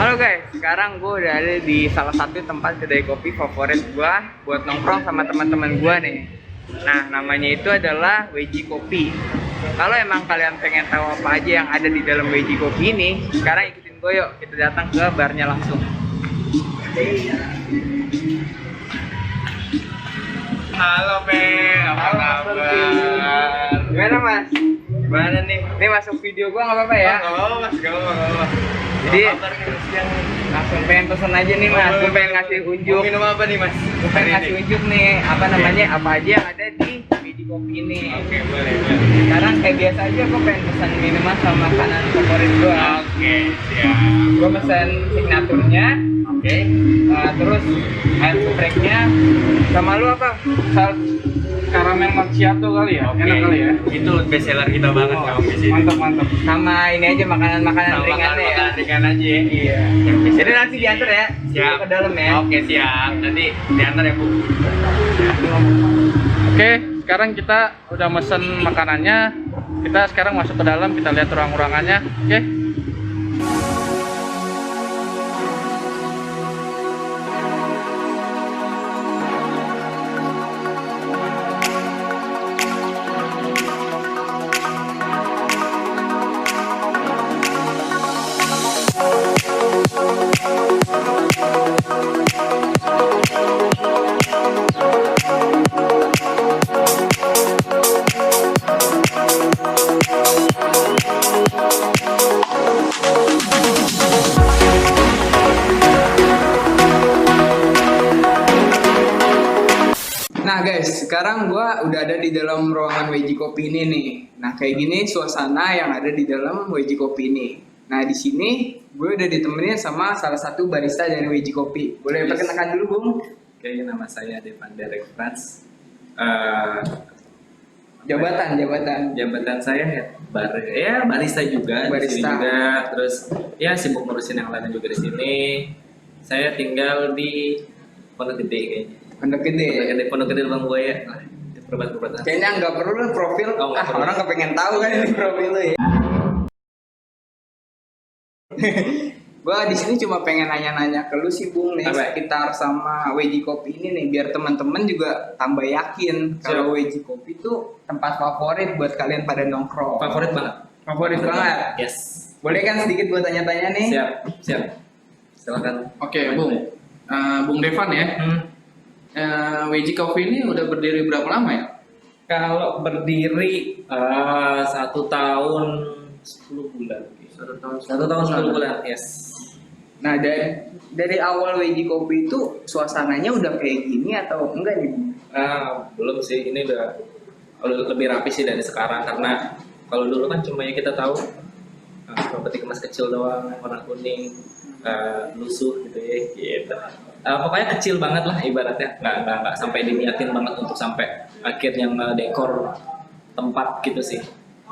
Halo guys, sekarang gue udah ada di salah satu tempat kedai kopi favorit gue buat nongkrong sama teman-teman gue nih. Nah, namanya itu adalah Weji Kopi. Kalau emang kalian pengen tahu apa aja yang ada di dalam Weji Kopi ini, sekarang ikutin gue yuk, kita datang ke barnya langsung. Halo Pe, apa kabar? Gimana Mas? Gimana nih? Ini masuk video gue nggak apa-apa ya? Nggak apa-apa Mas, nggak apa-apa. Jadi langsung pengen pesen aja nih Mas, gue pengen ngasih unjuk. Mau minum apa nih Mas? Gue pengen ngasih unjuk nih, apa namanya, apa aja yang ada di Weji Kopi ini. Oke, boleh. Sekarang kayak biasa aja gue pengen pesan minuman sama makanan favorit gue. Oke, siap. Gue pesen signaturnya, Oke. terus air supreknya, sama lu apa? Karamel macchiato kali ya? Oke. Enak kali ya? Itu best seller kita banget Oh, kalau di sini. mantap. Sama ini aja makanan-makanan Sama ringannya ya. makanan ringan aja ya. Iya. Jadi nanti diantar ya. Siap. Ke dalam ya. Oke, siap. Nanti diantar ya Bu. Oke, sekarang kita udah mesen makanannya. Kita sekarang masuk ke dalam, kita lihat ruang-ruangannya. Oke. Nah guys, sekarang gua udah ada di dalam ruangan Weji Kopi ini nih. Nah kayak gini suasana yang ada di dalam Weji Kopi ini. Nah di sini gue udah ditemenin sama salah satu barista dari Weji Kopi. Boleh perkenalkan dulu Bung? Oke, nama saya Devan Derek Frans. Jabatan. Saya ya barista juga, Barista. di sini juga. Terus ya sibuk ngurusin yang lain juga di sini. Saya tinggal di Pondok Gede kayaknya. Pondok Gede Lubang Buaya. Nah, itu perubahan. Kayaknya nggak perlu lah profil. Oh, nggak perlu. Orang kepengen tahu kan ini profil lo ya. Gua di sini cuma pengen nanya-nanya ke lu sih Bung nih Apa? sekitar sama Weji Kopi ini nih biar teman-teman juga tambah yakin kalau Weji Kopi itu tempat favorit buat kalian pada nongkrong. Favorit banget. Favorit banget. Yes. Boleh kan sedikit gua tanya-tanya nih? Siap. Silakan. Oke, Bung. Bung Devan ya. Weji Coffee ini udah berdiri berapa lama ya? Kalau berdiri 1 tahun 10 bulan. 1 tahun 10 bulan. Yes. Nah dari awal Weji Kopi itu suasananya udah kayak gini atau enggak nih? Belum sih. Ini udah lebih rapi sih dari sekarang karena kalau dulu kan cuma yang kita tahu peti kemas kecil doang, warna kuning, lusuh gitu ya. Gitu. Pokoknya kecil banget lah ibaratnya, nggak sampai diniatin banget untuk sampai akhirnya ngedekor tempat gitu sih.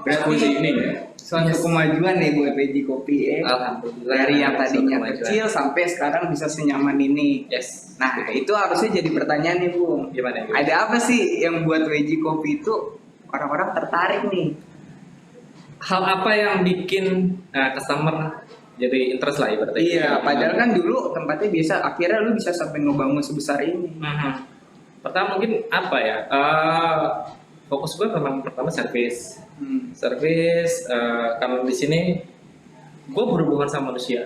Berarti ini ya. suatu kemajuan nih buat Weji Kopi ya. Alhamdulillah. Dari yang tadinya Suatu kemajuan. kecil sampai sekarang bisa senyaman ini. Yes. Nah itu harusnya jadi pertanyaan nih Bung. Gimana? Ada apa sih yang buat Weji Kopi itu orang-orang tertarik nih? Hal apa yang bikin customer jadi interest lah ibaratnya? Iya, padahal kan dulu tempatnya biasa. Akhirnya lu bisa sampai ngebangun sebesar ini. Pertama mungkin apa ya? Fokus gue memang pertama servis. Servis karena di sini gue berhubungan sama manusia.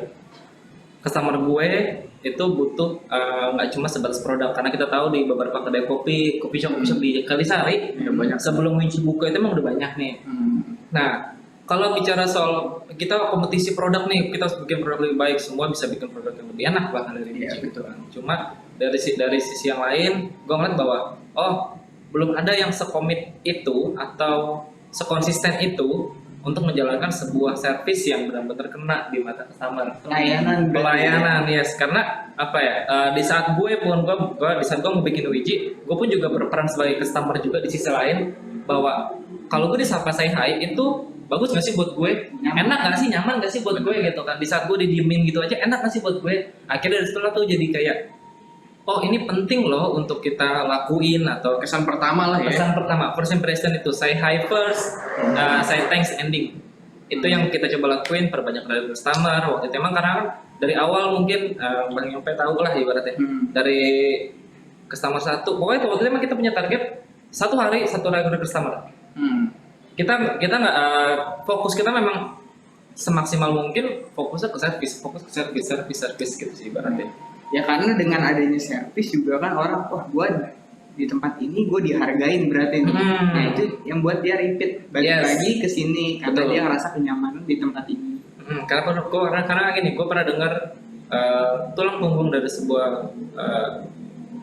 Customer gue itu butuh nggak cuma sebatas produk, karena kita tahu di beberapa kedai kopi shop di Kalisari banyak. sebelum Weji buka itu emang udah banyak nih. Nah, kalau bicara soal kita kompetisi produk nih, kita harus bikin produk lebih baik, semua bisa bikin produk yang lebih enak bahkan dari Iya, Weji gitu kan. Cuma dari sisi yang lain, gue ngeliat bahwa belum ada yang sekomit itu atau sekonsisten itu untuk menjalankan sebuah servis yang benar-benar kena di mata customer. Pelayanan, yes. Karena apa ya? Di saat gue mau bikin Weji, gue pun juga berperan sebagai customer juga di sisi lain, bahwa kalau gue disapa say hi itu bagus gak sih buat gue? Enak gak sih? Nyaman gak sih buat gue gitu kan? Di saat gue didiemin gitu aja, enak gak sih buat gue? Akhirnya dari setelah tuh jadi kayak, oh ini penting loh untuk kita lakuin, atau Kesan pertama lah ya. pesan pertama, first impression itu say hi first, say thanks ending. Itu yang kita coba lakuin, perbanyak dari customer. Waktu itu emang karena dari awal mungkin Bang Yope tahu lah ibaratnya dari customer satu, pokoknya waktu itu memang kita punya target satu hari customer. Kita nggak fokus kita memang semaksimal mungkin fokus ke service gitu sih ibaratnya. Ya karena dengan adanya servis juga kan orang, wah gue di tempat ini gue dihargain berarti nih. Nah itu yang buat dia repeat balik lagi ke sini karena Betul. dia ngerasa kenyamanan di tempat ini. Karena gini, gue pernah dengar tulang punggung dari sebuah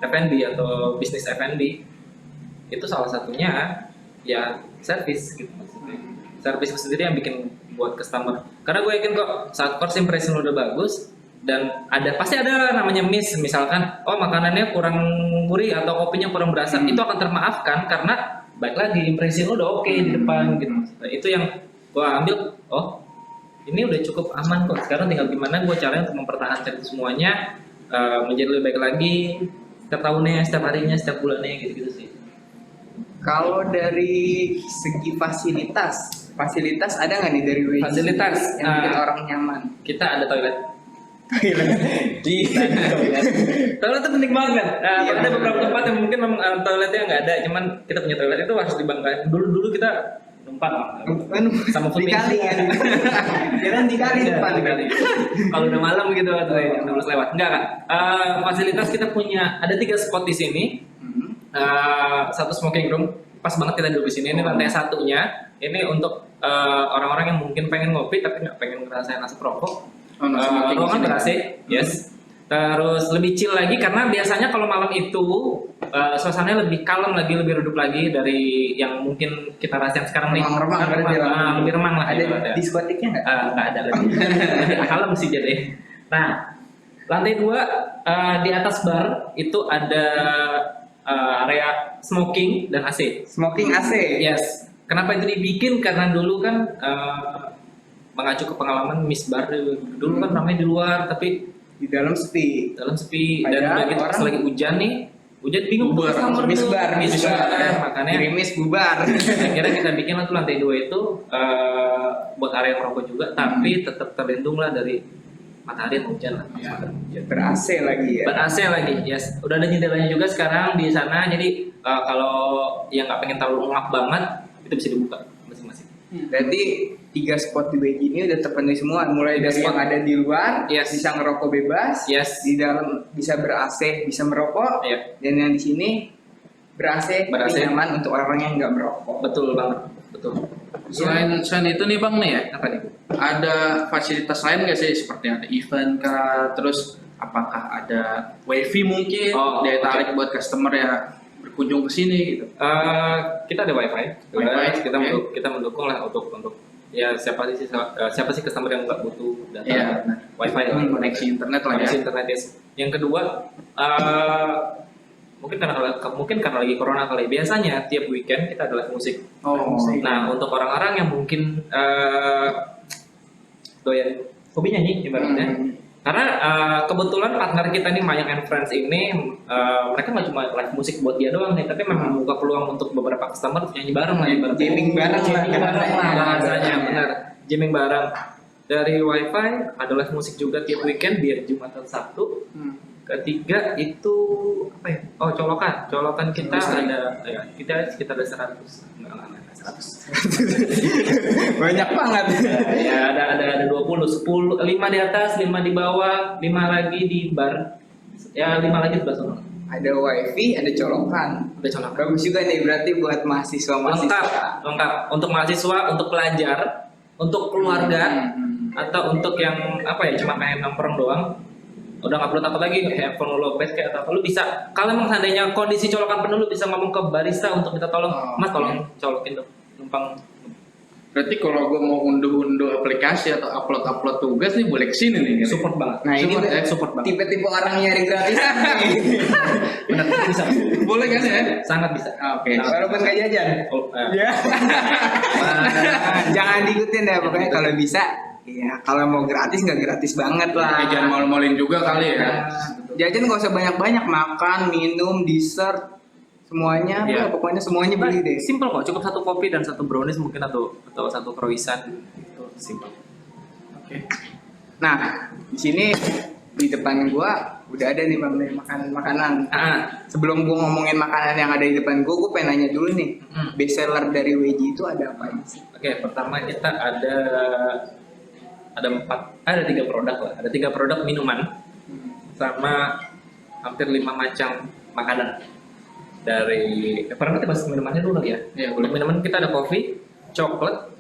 F&B atau bisnis F&B itu salah satunya ya service gitu maksudnya. Service itu sendiri yang bikin buat customer. Karena gue yakin kok saat first impression udah bagus dan pasti ada namanya miss, misalkan makanannya kurang gurih atau kopinya kurang berasa, itu akan termaafkan karena baik lagi impression lo udah oke di depan gitu. Nah, itu yang gue ambil, ini udah cukup aman kok. Sekarang tinggal gimana gue caranya untuk mempertahankan itu semuanya menjadi lebih baik lagi setiap tahunnya, setiap harinya, setiap bulannya gitu sih. Kalau dari segi fasilitas ada nggak nih dari WC Fasilitas, yang bikin orang nyaman? Kita ada toilet. Toilet itu penting banget. Ada beberapa tempat yang mungkin memang toiletnya nggak ada, cuman kita punya toilet itu harus dibanggain. Dulu kita numpang sama food dikali kan? Jangan dikali depan. Kalau udah malam gitu atau yang lewat. Enggak kan? Fasilitas kita punya ada 3 spot di sini. Satu smoking room, pas banget kita duduk di sini. Ini lantai satunya. Ini untuk orang-orang yang mungkin pengen ngopi tapi nggak pengen ngerasain asap rokok. Ruangan ber-AC, yes. Terus lebih chill lagi karena biasanya kalau malam itu suasananya lebih kalem lagi, lebih redup lagi dari yang mungkin kita rasain sekarang nih. Lebih remang lah. Ada diskotiknya nggak? Nggak ada lagi. Lebih kalem sih jadi. Nah, lantai 2 di atas bar itu ada area smoking dan AC. Smoking AC. Yes. Kenapa itu dibikin? Karena dulu kan mengacu ke pengalaman Miss Bar dulu kan ramai di luar tapi di dalam sepi. dan Padahal udah gitu pas lagi hujan nih, hujan bingung tuh sama Miss Bar. makanya Gerimis bubar. akhirnya kita bikin lah tuh lantai 2 itu buat area merokok juga tapi tetap terlindung lah dari matahari atau hujan lah. Ber-AC lagi ya. Ber-AC lagi, yes. Udah ada jendelanya juga sekarang di sana jadi kalau yang nggak pengen terlalu ngap banget itu bisa dibuka masing-masing. Berarti 3 spot di WG ini udah terpenuhi semua, mulai dari yang ada di luar bisa ngerokok bebas, di dalam bisa ber-AC, bisa merokok, dan yang di sini ber-AC tapi nyaman untuk orang yang nggak merokok. Betul banget, betul. Selain itu nih Bang nih ya, Apa nih? ada fasilitas lain nggak sih seperti ada event kah, terus apakah ada wifi mungkin daya tarik buat customer ya berkunjung ke sini gitu? Kita ada wifi. Kita mendukung lah untuk ya siapa sih customer yang nggak butuh data wifi Koneksi internet lah ya. internet. Yang kedua mungkin karena lagi corona kali. Biasanya tiap weekend kita ada live musik. Nah untuk orang-orang yang mungkin doyan hobi nyanyi ibaratnya. Karena kebetulan partner kita nih Mayang and Friends ini mereka nggak cuma live musik buat dia doang nih, tapi memang membuka peluang untuk beberapa customer nyanyi bareng lah ibaratnya. Jamming bareng lah bahasanya benar. Jamming bareng. Dari wifi ada live musik juga tiap weekend biar Jumat dan Sabtu. Ketiga itu apa ya? Colokan kita ada kita sekitar ada 100. Enggak 100. Banyak banget. Ya ada 20, 5 di atas, 5 di bawah, 5 lagi di bar. Ya 5 lagi sebelah sana. Ada wifi, ada colokan. Bagus juga nih berarti buat mahasiswa. Lengkap. Untuk mahasiswa, untuk pelajar, untuk keluarga atau untuk yang cuma pengen nongkrong doang. Udah nggak perlu takut lagi handphone lo lopet kayak atau apa, lu bisa kalau emang seandainya kondisi colokan penuh lu bisa ngomong ke barista untuk minta tolong, Mas tolong colokin dong numpang. Berarti kalau gue mau unduh aplikasi atau upload tugas nih boleh kesini nih. Support banget. Nah ini support banget. Tipe-tipe orang nyari gratisan nih. Benar bisa. Boleh kan ya? Sangat bisa. Oke. Walaupun nggak jajan. Ya. Jangan diikutin deh pokoknya kalau bisa. Iya, kalau mau gratis nggak gratis banget lah. Jangan mal-malin juga kali ya. Jajan nggak usah banyak-banyak, makan, minum, dessert, semuanya. Pokoknya semuanya beli deh. Simple kok, cukup 1 kopi dan 1 brownies mungkin atau 1 croissant. Itu simple. Oke. Nah, di sini di depan gua udah ada nih bang nih makanan. Sebelum gua ngomongin makanan yang ada di depan gua pengen nanya dulu nih, best seller dari WJ itu ada apa aja sih? Oke, pertama kita ada 3 produk lah. Ada 3 produk minuman sama hampir 5 macam makanan. Dari pernah kita bahas minumannya dulu ya? Iya, Untuk minuman kita ada kopi, coklat,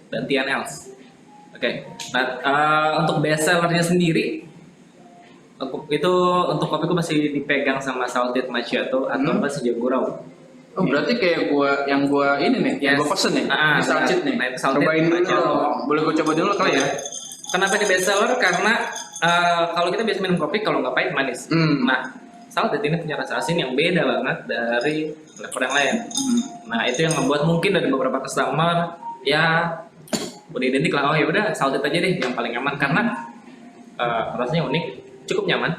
dan TNLs. Oke. Nah, untuk best sellernya sendiri untuk kopi itu masih dipegang sama Salted Macchiato atau Senja Gurau. Oh, berarti kayak gua ini nih, yang gua pesen nih, salted nih. Cobain dulu. Boleh gua coba dulu kali ya? Kenapa ini best seller? Karena kalau kita biasa minum kopi, kalau nggak pahit manis. Nah, Salted ini punya rasa asin yang beda banget dari flavor yang lain. Nah, itu yang membuat mungkin dari beberapa customer ya udah identik lah, oh ya udah Salted aja deh yang paling aman karena rasanya unik, cukup nyaman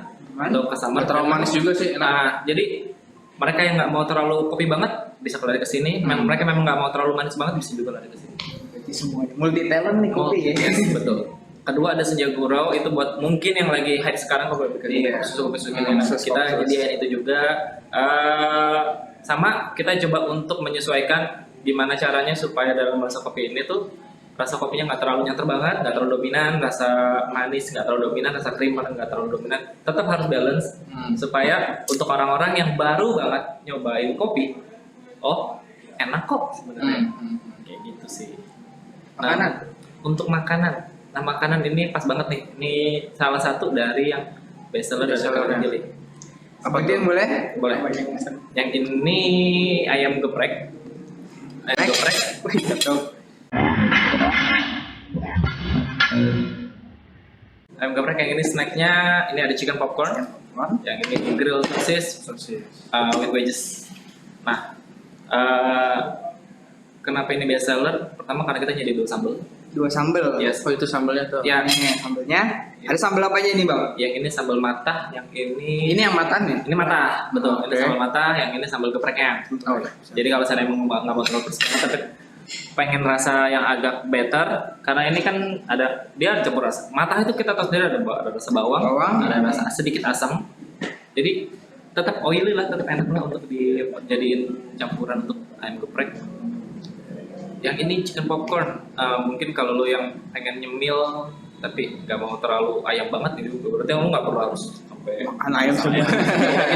untuk customer. Terlalu manis juga sih. Nah, jadi mereka yang nggak mau terlalu kopi banget bisa lari ke sini. Mereka memang nggak mau terlalu manis banget bisa juga lari ke sini. Jadi semuanya multi talent nih kopi ya. Yes, betul. Kedua ada Senja Gurau, itu buat mungkin yang lagi hype sekarang kalau bikin susu gini. Kita jadiin itu juga. Sama kita coba untuk menyesuaikan gimana caranya supaya dalam rasa kopi ini tuh rasa kopinya nggak terlalu nyanter banget, nggak terlalu dominan, rasa manis nggak terlalu dominan, rasa creamer nggak terlalu dominan, tetap harus balance supaya untuk orang-orang yang baru banget nyobain kopi, oh enak kok sebenarnya, kayak gitu sih. Makanan. Untuk makanan, nah makanan ini pas banget nih, ini salah satu dari yang best seller dari Kawin Jeli. Apa itu yang boleh? Boleh. Yang ini ayam geprek. Ayam geprek. Ayam geprek yang ini snacknya, ini ada chicken popcorn, yang ini grill sosis with wedges. Nah, kenapa ini best seller? Pertama karena kita nyediain 2 sambal. 2 sambal. Yes. Oh, itu sambalnya tuh. Ya, Ini sambalnya. Ada sambal apa aja nih bang? yang ini sambal matah, yang ini Ini yang matanya. ini matah, betul. Ini Oke. sambal matah, yang ini sambal gepreknya. Oh ya. Jadi kalau saya emang nggak mau terlalu pedes banget, tapi pengen rasa yang agak better, karena ini kan dia ada campur rasa. Matah itu kita tahu sendiri ada rasa bawang, ada rasa sedikit asam. Jadi tetap oily lah, tetap enak lah untuk dijadiin campuran untuk ayam geprek. Yang ini chicken popcorn, mungkin kalau lo yang pengen nyemil tapi nggak mau terlalu ayam banget gitu, berarti lo nggak perlu harus sampai Makan ayam semua.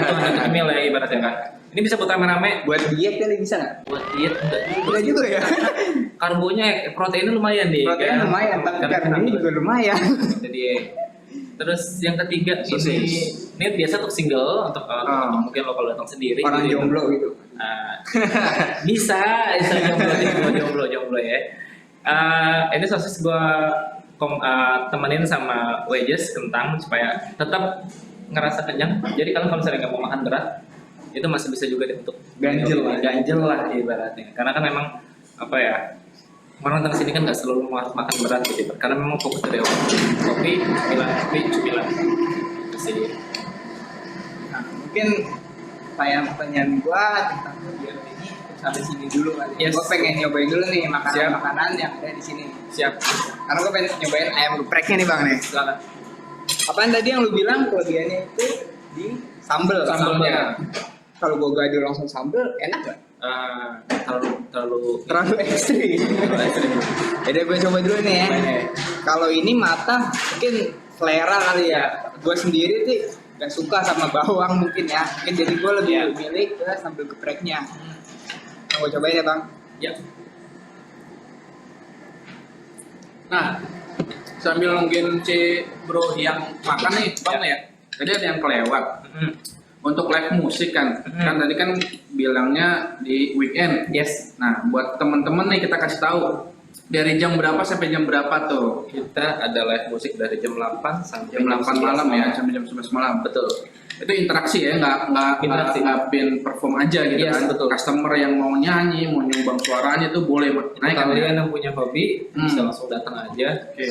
itu anak nyemil ya ibaratnya kan. Ini bisa buat rame-rame. Buat diet kali bisa nggak? Buat diet Enggak juga ya. Karbonya, proteinnya lumayan deh. Protein kan? lumayan, tapi karbonnya juga lumayan. Jadi terus yang ketiga ini biasa untuk single, untuk mungkin lo kalau datang sendiri. Orang gitu. jomblo gitu. Bisa jomblo ya. Ini sosis gua temenin sama wedges kentang supaya tetap ngerasa kenyang. Jadi kalau misalnya nggak mau makan berat, itu masih bisa juga deh untuk ganjel lah ibaratnya. Karena kan memang apa ya, orang datang sini kan nggak selalu harus makan berat gitu. Karena memang fokus dari kopi, cemilan itu sih. Nah, mungkin pertanyaan gua tentang video ini sampai sini dulu kali. Yes. Gua pengen nyobain dulu nih makanan yang ada di sini. Siap. Karena gua pengen nyobain ayam gepreknya nih bang nih. Silakan. Apaan tadi yang lu bilang kelebihannya itu di sambalnya? Kalau gua gaduh langsung sambal, enak gak? Terlalu ekstrim. Jadi gue coba dulu nih ya. Kalau ini matah mungkin selera kali ya. Gue sendiri sih gak suka sama bawang mungkin ya. Mungkin jadi gue lebih milih ke sambal gepreknya. Nah, gue cobain ya bang. Ya. Nah, sambil nungguin si bro yang makan nih, bang ya. Tadi ada yang kelewat. Untuk live musik kan, kan tadi kan bilangnya di weekend. Yes. Nah, buat temen-temen nih kita kasih tahu dari jam berapa sampai jam berapa tuh? Kita ada live musik dari jam 8 sampai Jam 8 malam ya, sampai jam 11 malam. Betul. Itu interaksi ya, nggak pin perform aja gitu Yes, kan. betul. Customer yang mau nyanyi, mau nyumbang suaranya tuh boleh naik kan ya. Kalian yang punya hobi bisa langsung datang aja, Oke.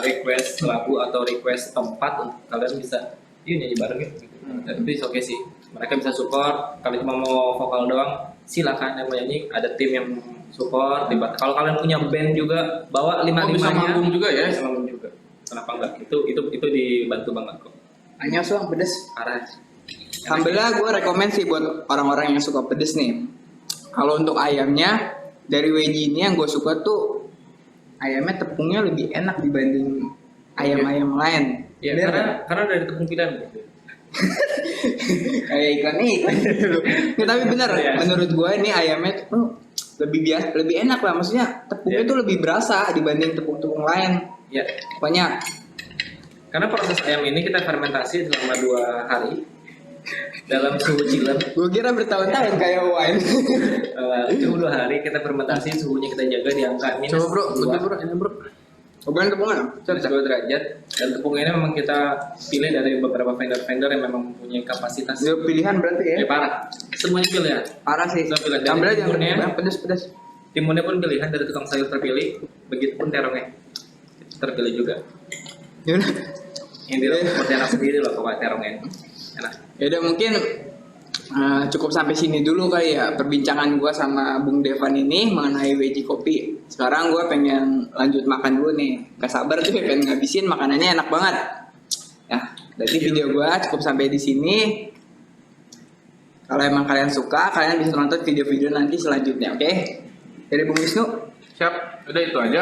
request lagu atau request tempat untuk kalian bisa nyanyi bareng gitu. Dan itu oke sih. Mereka bisa support. Kalau cuma mau vokal doang, silakan yang mau nyanyi. Ada tim yang support. Kalau kalian punya band juga, bawa 5-5-nya. Bisa manggung juga ya? Bisa manggung juga. Kenapa enggak? Itu dibantu banget kok. Hanya suang pedes. Parah. Alhamdulillah gue rekomend sih buat orang-orang yang suka pedes nih. Kalau untuk ayamnya dari Weji ini yang gue suka tuh ayamnya tepungnya lebih enak dibanding ayam-ayam lain. Ya Bener karena dari tepung pilihan gitu. kayak iklan dulu. Ya, tapi bener, Iya. menurut gue ini ayamnya tuh lebih enak lah. Maksudnya tepungnya Iya. tuh lebih berasa dibanding tepung-tepung lain. Ya, Pokoknya karena proses ayam ini kita fermentasi selama 2 hari dalam suhu chiller. gue kira bertahun-tahun kayak wine. Suhu 2 hari kita fermentasi, suhunya kita jaga di angka minus Coba bro, 2, bro, ini bro. Bukan tepungnya. minus 2 derajat. Dan tepung ini memang kita pilih dari beberapa vendor-vendor yang memang mempunyai kapasitas. Itu pilihan berarti ya. Parah. Semuanya pilihan. Parah sih. Semua pilihan. Ambil aja Timunnya. yang pedes-pedes. Timunnya pun pilihan dari tukang sayur terpilih. Begitupun terongnya terpilih juga. Yaudah. Yang dirasa seperti anak sendiri loh pokoknya terongnya. Enak. Yaudah mungkin cukup sampai sini dulu kali ya perbincangan gue sama Bung Devan ini mengenai Weji Kopi. Sekarang gue pengen lanjut makan dulu nih. Gak sabar tuh pengen ngabisin, makanannya enak banget. Ya, berarti video gue cukup sampai di sini. Kalau emang kalian suka, kalian bisa nonton video-video nanti selanjutnya, oke? Dari Bung Wisnu. Siap, udah itu aja.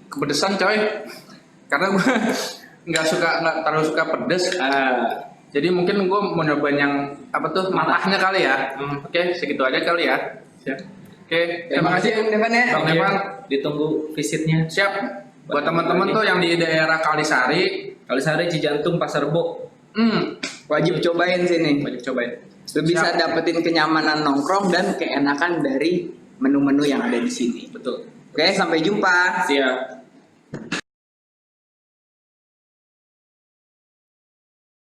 Kepedesan coy. Karena gue nggak terlalu suka pedes. Jadi mungkin gue mau nyobain yang apa tuh matahnya kali ya. Oke, segitu aja kali ya. Siap. Oke, terima kasih Bung Devan ya. Bang Devan. Ditunggu visitnya. Siap. Buat teman-teman tuh yang di daerah Kalisari, Kalisari, Cijantung, Pasar Rebo, Wajib cobain sini. wajib cobain. Lu bisa Siap. dapetin kenyamanan nongkrong dan keenakan dari menu-menu yang ada di sini. Betul. Oke, sampai jumpa. Siap.